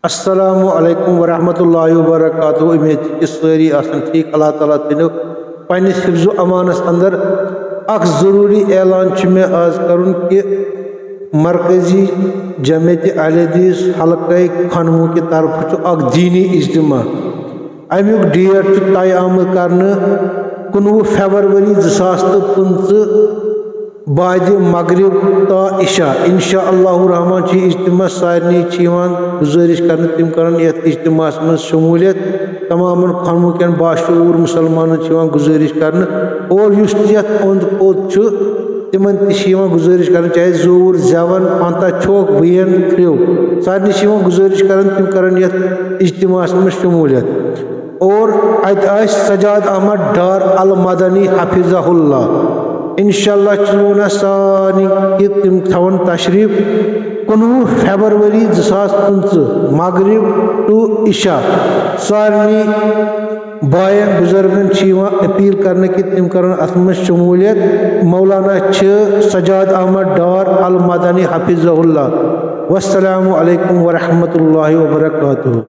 अस्सलामु अलैकुम वरहमतुल्लाहि वबरकातुहू। उम्मीद कि सारी आसन ठीक। अल्लाह ताला थो पन्निस हिफ्ज़ो अमानस अंदर अख ज़रूरी ऐलान में आज करुन कि मरकजी जमीयत अहले हदीस हल्का खनमू की तरफ अख दीनी इज्तिमा अमुक डेट तय आमुत करने 19 फरवरी 2015 बाद मगरिब ता इशा इंशाअल्लाह रहमान इज्तिमा सारनी गुजारिश कर तम कर इज्तिमा में शमूलियत तमाम खनमू के बाशूर मुसलमान गुजारिश कर और ओंद पोत तिमन गुजारिश कर चाहे जोर जवन पंता चौक बन क्रिव सारनी गुजारिश कर तम कर इज्तिमा में शमूलियत। और अत सजाद अहमद डार अल मदनी हफिज़हुल्लाह इंशाअल्लाह चुना सानी कि तम थवन तशरीफ 19 फरवरी 2015 मगरिब टू इशा सारनी बायन बुजुर्गन अपील करने की तम कर शमूलियत। मौलाना सजाद अहमद डार अल मदनी हफिज़हुल्लाह। वस्सलामु अलैकुम वरहमतुल्लाहि वबरकातुहू।